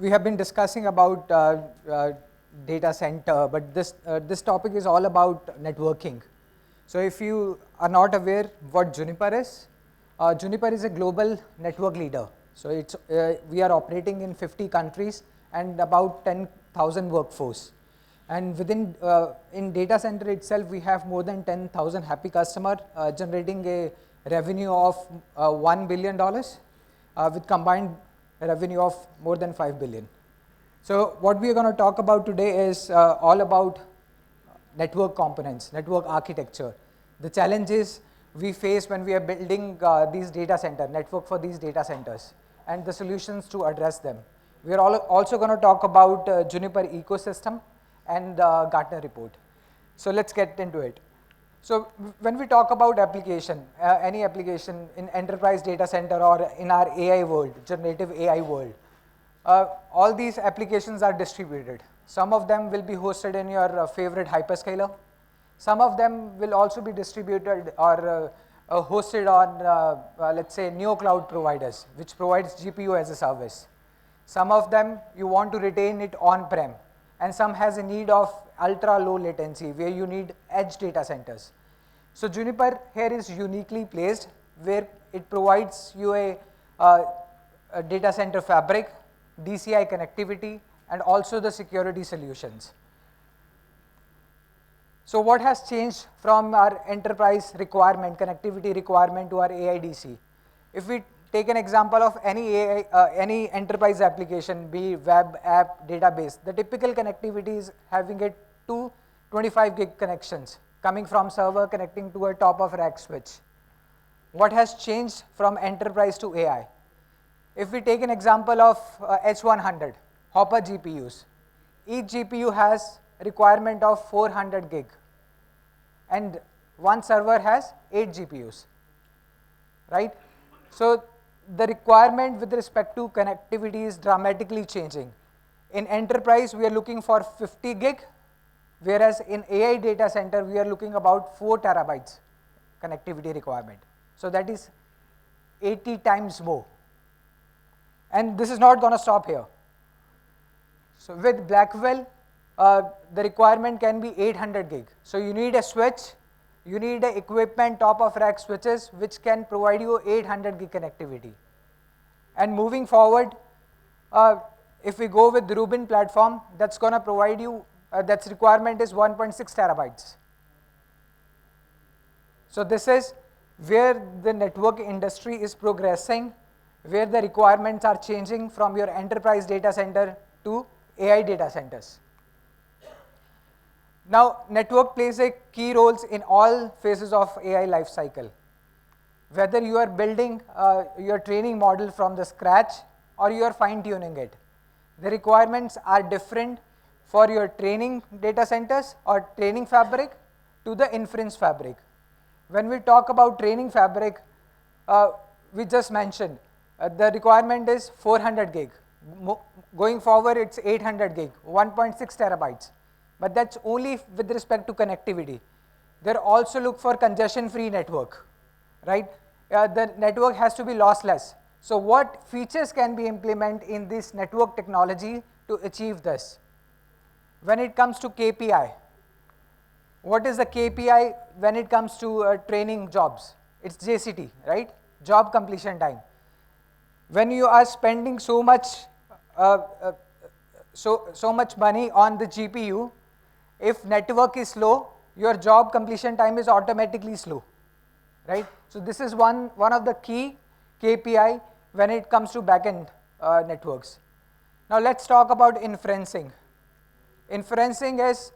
we have been discussing about data center, but this topic is all about networking. So if you are not aware what Juniper is a global network leader. So we are operating in 50 countries and about 10,000 workforce. And within in data center itself, we have more than 10,000 happy customers generating a revenue of $1 billion with combined revenue of more than 5 billion. So what we are going to talk about today is all about network components, network architecture, the challenges we face when we are building these data center, network for these data centers, and the solutions to address them. We are also going to talk about Juniper ecosystem and the Gartner report. So let's get into it. So when we talk about application, any application in enterprise data center or in our AI world, generative AI world, all these applications are distributed. Some of them will be hosted in your favorite hyperscaler. Some of them will also be distributed or hosted on, let's say, neo cloud providers, which provides GPU as a service. Some of them you want to retain it on-prem, and some has a need of ultra low latency where you need edge data centers. So Juniper here is uniquely placed where it provides you a data center fabric, DCI connectivity, and also the security solutions. So what has changed from our enterprise requirement, connectivity requirement to our AIDC? If we take an example of any enterprise application, be web, app, database, the typical connectivity is having it to 25 gig connections coming from server connecting to a top of rack switch. What has changed from enterprise to AI? If we take an example of H100, Hopper GPUs, each GPU has requirement of 400 gig and one server has 8 GPUs, right? So the requirement with respect to connectivity is dramatically changing. In enterprise, we are looking for 50 gig, whereas in AI data center, we are looking about 4 terabytes connectivity requirement. So that is 80 times more. And this is not going to stop here. So with Blackwell, the requirement can be 800 gig. So you need a switch, you need a equipment top of rack switches which can provide you 800 gig connectivity. And moving forward, if we go with the Rubin platform, that's going to provide you, that's requirement is 1.6 terabytes. So this is where the network industry is progressing, where the requirements are changing from your enterprise data center to AI data centers. Now, network plays a key roles in all phases of AI life cycle. Whether you are building your training model from the scratch or you are fine-tuning it, the requirements are different for your training data centers or training fabric to the inference fabric. When we talk about training fabric, we just mentioned the requirement is 400 gig. Going forward, it's 800 gig, 1.6 terabytes. But that's only with respect to connectivity. They also look for congestion-free network, right? The network has to be lossless. So what features can be implemented in this network technology to achieve this? When it comes to KPI, what is the KPI when it comes to training jobs? It's JCT, right? Job completion time. When you are spending so much money on the GPU, if network is slow, your job completion time is automatically slow, right? So this is one of the key KPI when it comes to backend networks. Now let's talk about inferencing. Inferencing is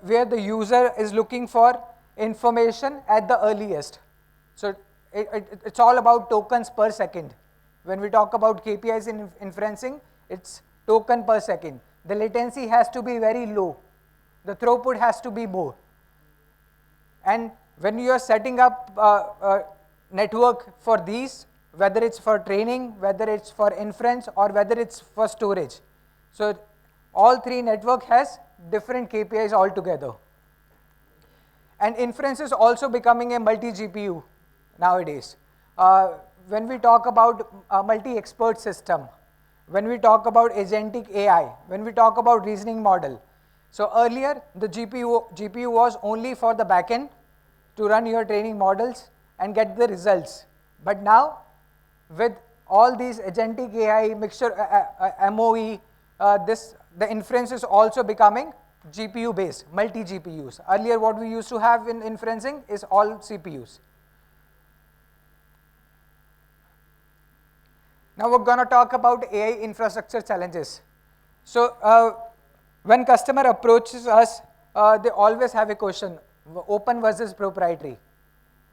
where the user is looking for information at the earliest. So it's all about tokens per second. When we talk about KPIs in inferencing, it's token per second. The latency has to be very low. The throughput has to be more. And when you are setting up a network for these, whether it's for training, whether it's for inference, or whether it's for storage. So all three network has different KPIs altogether. And inference is also becoming a multi-GPU nowadays. When we talk about a multi-expert system, when we talk about agentic AI, when we talk about reasoning model. So earlier, the GPU was only for the backend to run your training models and get the results. But now, with all these agentic AI mixture, MOE, the inference is also becoming GPU based, multi GPUs. Earlier, what we used to have in inferencing is all CPUs. Now we're going to talk about AI infrastructure challenges. So when customer approaches us, they always have a question, open versus proprietary.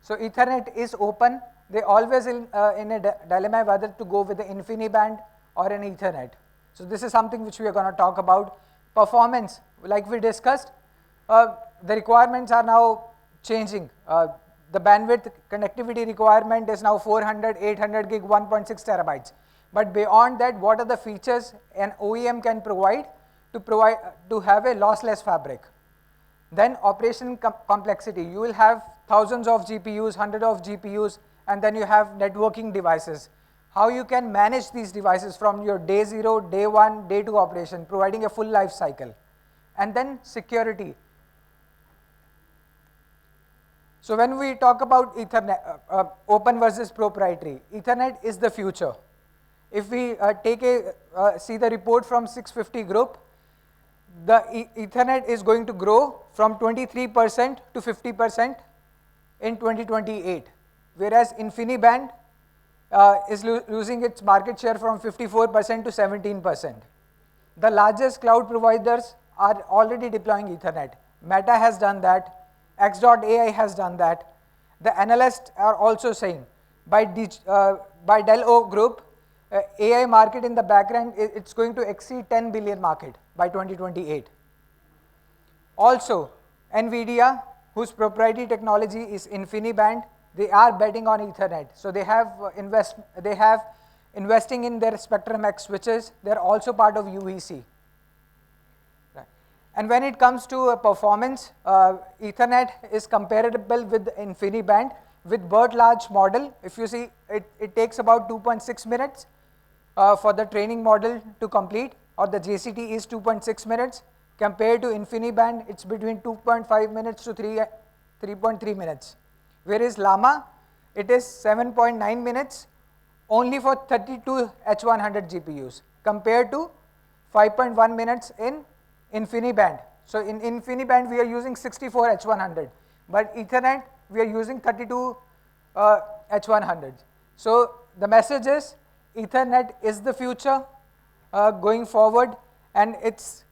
So Ethernet is open. They always in a dilemma whether to go with the InfiniBand or an Ethernet. So this is something which we are going to talk about. Performance, like we discussed, the requirements are now changing. The bandwidth connectivity requirement is now 400, 800 gig, 1.6 terabytes. But beyond that, what are the features an OEM can provide to have a lossless fabric? Then operation complexity. You will have thousands of GPUs, hundreds of GPUs, and then you have networking devices. How you can manage these devices from your day 0, day 1, day 2 operation, providing a full life cycle. And then security. So when we talk about Ethernet, open versus proprietary, Ethernet is the future. If we see the report from 650 group, the Ethernet is going to grow from 23% to 50% in 2028, whereas InfiniBand is losing its market share from 54% to 17%. The largest cloud providers are already deploying Ethernet. Meta has done that. X.AI has done that. The analysts are also saying by Dell O Group, AI market in the background, it's going to exceed 10 billion market by 2028. Also, NVIDIA, whose proprietary technology is InfiniBand, they are betting on Ethernet. So they have investing in their Spectrum-X switches. They're also part of UEC. And when it comes to performance, Ethernet is comparable with InfiniBand. With BERT large model, if you see, it takes about 2.6 minutes for the training model to complete, or the JCT is 2.6 minutes. Compared to InfiniBand, it's between 2.5 minutes to 3.3 minutes. Whereas Llama, it is 7.9 minutes only for 32 H100 GPUs, compared to 5.1 minutes in InfiniBand. So in InfiniBand, we are using 64 H100, but Ethernet, we are using 32 H100. So the message is, Ethernet is the future going forward, and it's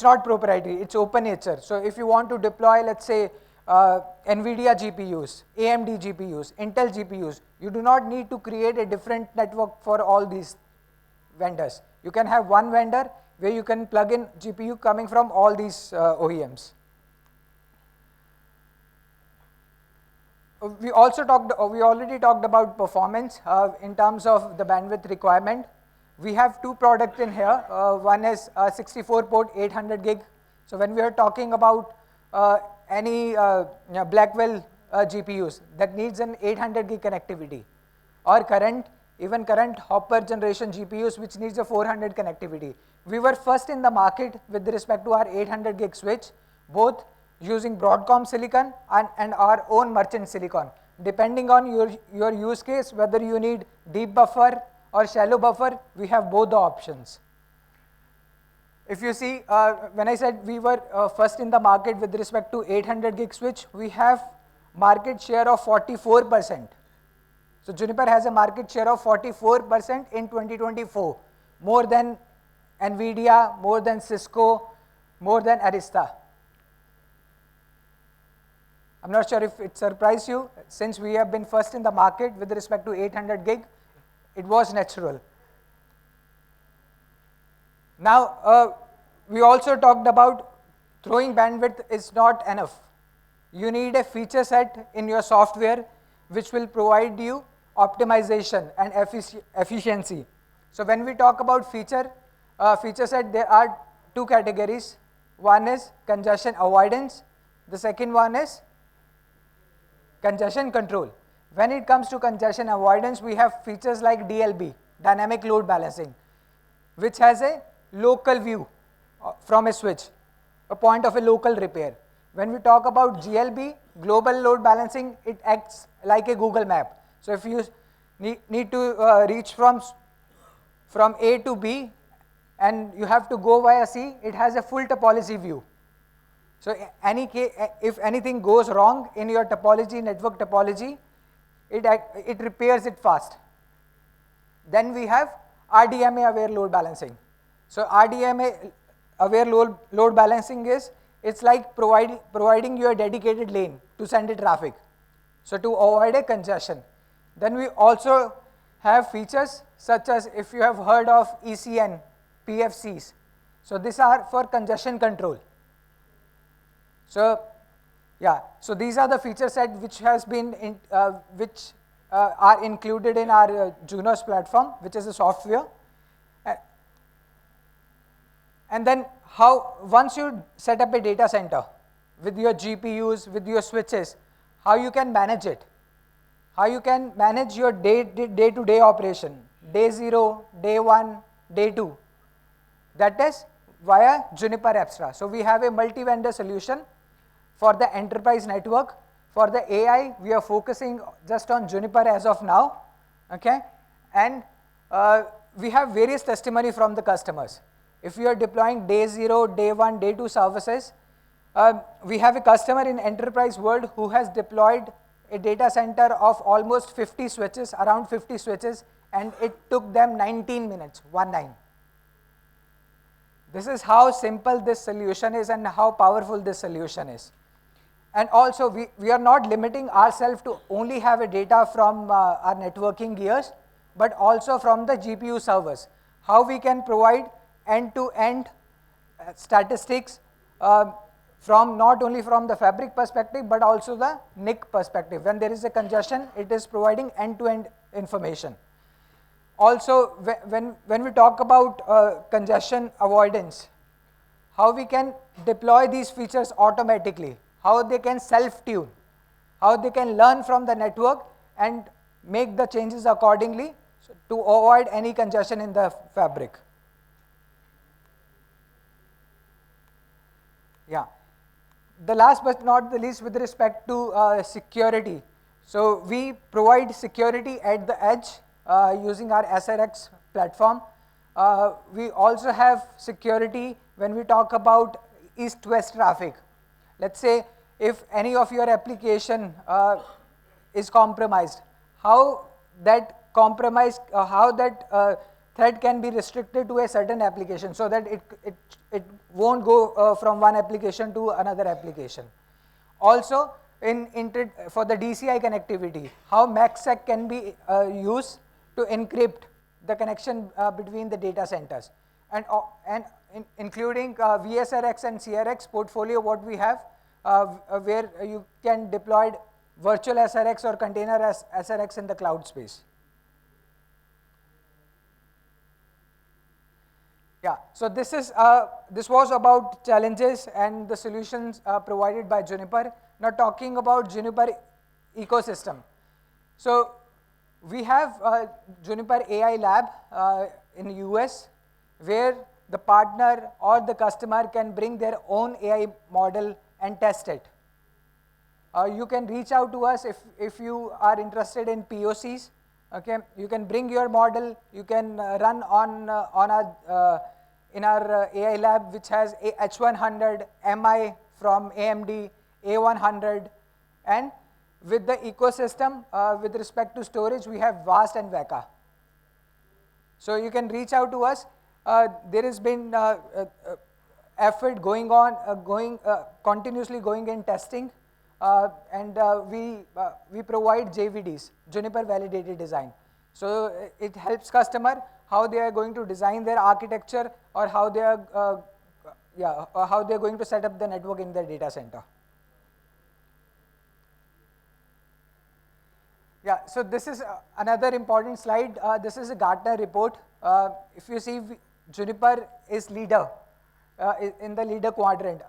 not proprietary, it's open nature. So if you want to deploy, let's say, NVIDIA GPUs, AMD GPUs, Intel GPUs, you do not need to create a different network for all these vendors. You can have one vendor where you can plug in GPU coming from all these OEMs. We already talked about performance in terms of the bandwidth requirement. We have two products in here. One is 64 port 800 gig. So when we are talking about any Blackwell GPUs that needs an 800 gig connectivity, or even current Hopper generation GPUs which needs a 400 connectivity. We were first in the market with respect to our 800 gig switch, both using Broadcom silicon and our own merchant silicon. Depending on your use case, whether you need deep buffer or shallow buffer, we have both the options. If you see, when I said we were first in the market with respect to 800 gig switch, we have market share of 44%. So Juniper has a market share of 44% in 2024, more than NVIDIA, more than Cisco, more than Arista. I'm not sure if it surprised you, since we have been first in the market with respect to 800 gig, it was natural. Now, we also talked about throwing bandwidth is not enough. You need a feature set in your software which will provide you optimization and efficiency. So when we talk about feature set, there are two categories. One is congestion avoidance. The second one is congestion control. When it comes to congestion avoidance, we have features like DLB, dynamic load balancing. which has a local view from a switch, a point of a local repair. When we talk about GLB, global load balancing, it acts like a Google map. So if you need to reach from A to B and you have to go via C, it has a full topology view. So if anything goes wrong in your topology, network topology, it repairs it fast. Then we have RDMA aware load balancing. So RDMA aware load balancing is, it's like providing you a dedicated lane to send the traffic, so to avoid a congestion. Then we also have features such as, if you have heard of ECN, PFCs. So these are for congestion control. So yeah, so these are the feature set which has been are included in our Junos platform, which is a software. And then once you set up a data center with your GPUs, with your switches, how you can manage it, how you can manage your day-to-day operation, day 0, day 1, day 2, that is via Juniper Apstra. So we have a multi-vendor solution for the enterprise network. For the AI, we are focusing just on Juniper as of now, okay? And we have various testimony from the customers. If you are deploying day 0, day 1, day 2 services, we have a customer in enterprise world who has deployed a data center of almost 50 switches, around 50 switches, and it took them 19 minutes, 19. This is how simple this solution is and how powerful this solution is. And also we are not limiting ourselves to only have a data from our networking gears, but also from the GPU servers. How we can provide end-to-end statistics from not only from the fabric perspective, but also the NIC perspective. When there is a congestion, it is providing end-to-end information. Also, when we talk about congestion avoidance, how we can deploy these features automatically, how they can self-tune, how they can learn from the network and make the changes accordingly to avoid any congestion in the fabric. Yeah. The last but not the least, with respect to security. So we provide security at the edge using our SRX platform. We also have security when we talk about east-west traffic. Let's say if any of your application is compromised, how that thread can be restricted to a certain application so that it won't go from one application to another application. Also, for the DCI connectivity, how MACsec can be used to encrypt the connection between the data centers, and including VSRX and CRX portfolio what we have, where you can deploy virtual SRX or container SRX in the cloud space. Yeah, so this was about challenges and the solutions provided by Juniper. Now talking about Juniper ecosystem. So we have Juniper AI Lab in US, where the partner or the customer can bring their own AI model and test it. You can reach out to us if you are interested in POCs. Okay, you can bring your model. You can run on our in our AI lab, which has a H100, MI from AMD, A100, and with the ecosystem with respect to storage, we have VAST and VECA. So you can reach out to us. There has been effort going on, continuously going in testing, and we provide JVDs, Juniper Validated Design. So it helps customer how they are going to design their architecture, or how they are how they are going to set up the network in their data center. Yeah, so this is another important slide. This is a Gartner report. If you see, Juniper is leader in the leader quadrant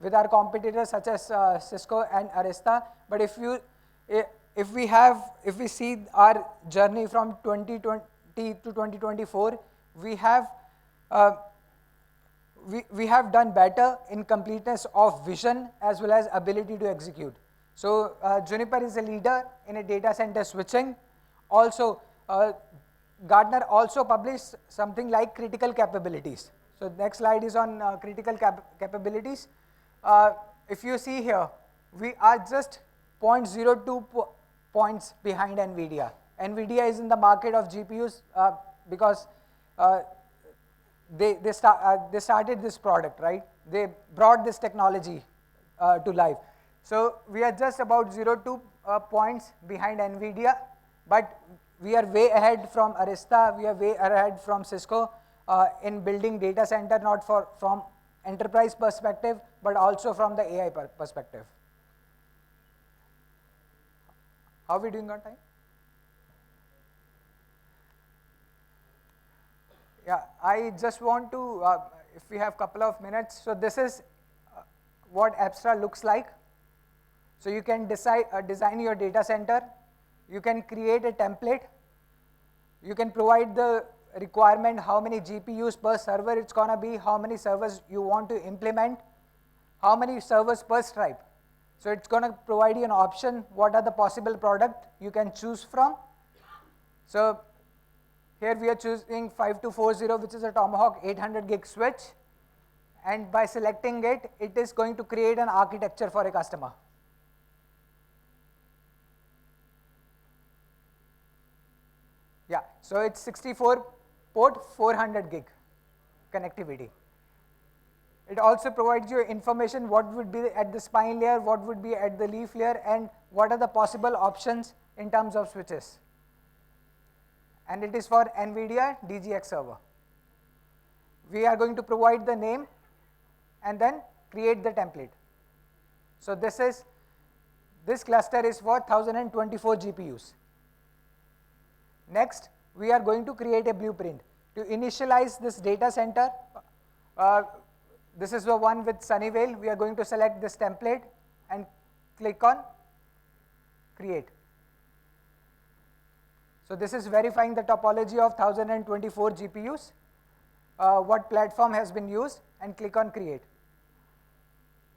with our competitors such as Cisco and Arista. But if we see our journey from 2020 to 2024, we have we have done better in completeness of vision as well as ability to execute. So Juniper is a leader in a data center switching. Also, Gartner also published something like critical capabilities. So next slide is on critical capabilities. If you see here, we are just 0.02 points behind NVIDIA. NVIDIA is in the market of GPUs because they started this product, right? They brought this technology to life. So we are just about 0.2 points behind NVIDIA, but we are way ahead from Arista, we are way ahead from Cisco in building data center, not from enterprise perspective, but also from the AI perspective. How are we doing on time? Yeah, I just want to, if we have a couple of minutes, so this is what Apstra looks like. So you can design your data center, you can create a template, you can provide the requirement how many GPUs per server it's going to be, how many servers you want to implement, how many servers per stripe. So it's going to provide you an option, what are the possible product you can choose from. So here we are choosing 5240, which is a Tomahawk 800 gig switch, and by selecting it, it is going to create an architecture for a customer. Yeah, so it's 64 port 400 gig connectivity. It also provides you information what would be at the spine layer, what would be at the leaf layer, and what are the possible options in terms of switches. And it is for NVIDIA DGX server. We are going to provide the name and then create the template. So this cluster is for 1024 GPUs. Next, we are going to create a blueprint to initialize this data center. This is the one with Sunnyvale. We are going to select this template and click on create. So this is verifying the topology of 1024 GPUs, what platform has been used, and click on create.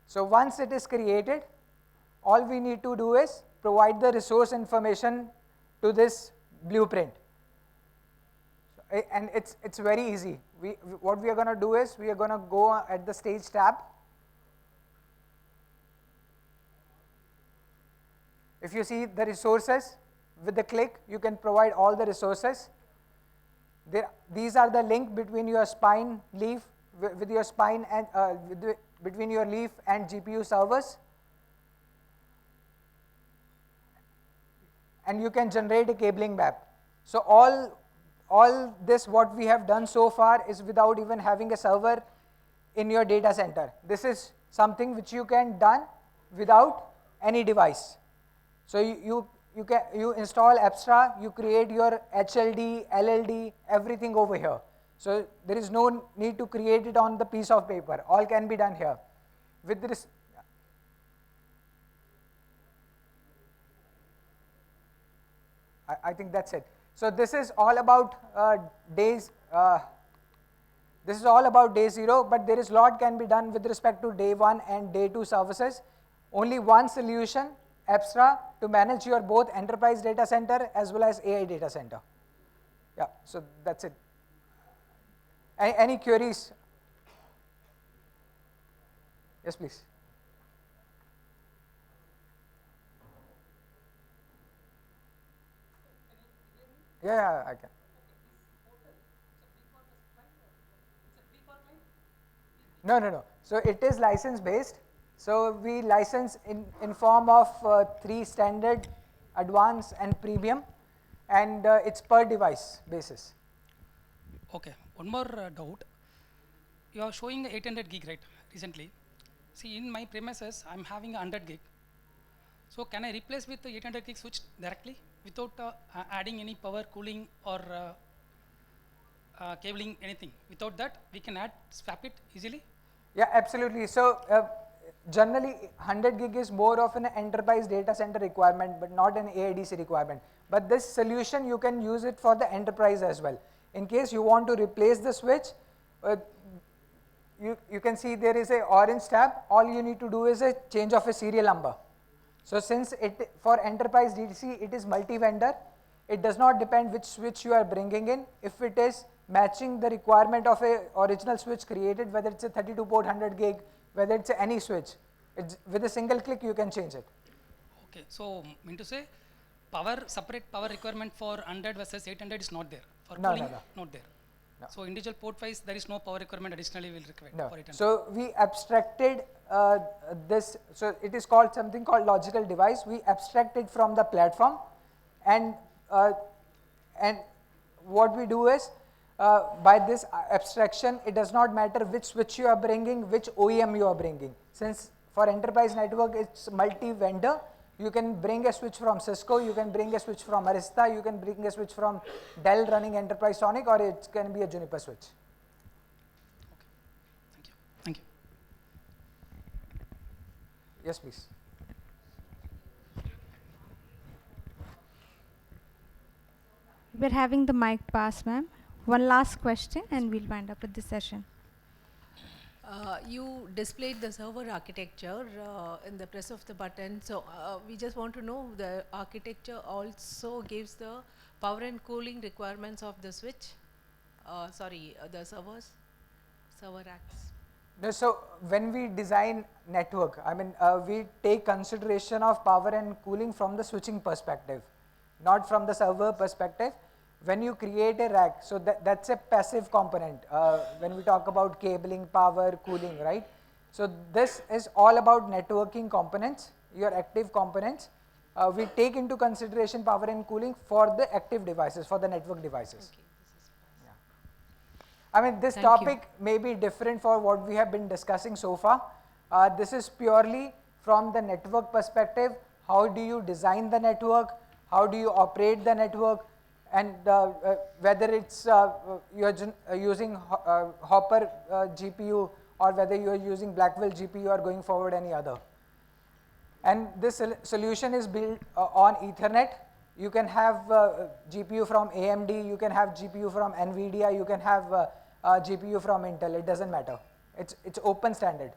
So once it is created, all we need to do is provide the resource information to this blueprint. And it's very easy. What we are going to do is we are going to go at the stage tab. If you see the resources, with the click you can provide all the resources. These are the link between your spine leaf with your spine and between your leaf and GPU servers. And you can generate a cabling map. So all this what we have done so far is without even having a server in your data center. This is something which you can done without any device. So you install Apstra, you create your HLD, LLD, everything over here. So there is no need to create it on the piece of paper. All can be done here. With this, I think that's it. So this is all about days. This is all about day 0, but there is lot can be done with respect to day 1 and day 2 services. Only one solution, Apstra, to manage your both enterprise data center as well as AI data center. Yeah, so that's it. Any queries? Yes, please. Yeah, I can. No. So it is license based. So we license in form of 3 standard, advanced and premium, and it's per device basis. Okay, one more doubt. You are showing 800 gig, right, recently. See, in my premises, I'm having 100 gig. So can I replace with the 800 gig switch directly without adding any power, cooling, or cabling, anything? Without that, we can swap it easily? Yeah, absolutely. So generally 100 gig is more of an enterprise data center requirement, but not an AIDC requirement. But this solution, you can use it for the enterprise as well. In case you want to replace the switch, you can see there is a orange tab. All you need to do is a change of a serial number. So since it for enterprise DTC it is multi-vendor, it does not depend which switch you are bringing in. If it is matching the requirement of a original switch created, whether it's a 32 port 100 gig, whether it's any switch, it's with a single click you can change it. Okay, so mean to say, separate power requirement for 100 versus 800 is not there. For No, cooling, no, no. not there. No. So individual port wise, there is no power requirement additionally will require No. for 800. So we abstracted this. So it is called something called logical device. We abstracted from the platform, and what we do is by this abstraction, it does not matter which switch you are bringing, which OEM you are bringing. Since for enterprise network it's multi-vendor, you can bring a switch from Cisco, you can bring a switch from Arista, you can bring a switch from Dell running Enterprise Sonic, or it can be a Juniper switch. Thank you. Thank you. Yes, please. We're having the mic pass, ma'am. One last question and we'll wind up with this session. You displayed the server architecture in the press of the button. So we just want to know the architecture also gives the power and cooling requirements of the switch. The server racks. No, so when we design network, I mean, we take consideration of power and cooling from the switching perspective, not from the server perspective. When you create a rack, so that's a passive component when we talk about cabling, power, cooling, right? So this is all about networking components, your active components. We take into consideration power and cooling for the active devices, for the network devices. Okay, this is I mean, this Thank you. topic may be different for what we have been discussing so far. This is purely from the network perspective. How do you design the network? How do you operate the network? And whether it's you're using Hopper GPU, or whether you are using Blackwell GPU or going forward any other. And this solution is built on Ethernet. You can have GPU from AMD, you can have GPU from NVIDIA, you can have GPU from Intel, it doesn't matter. It's open standard.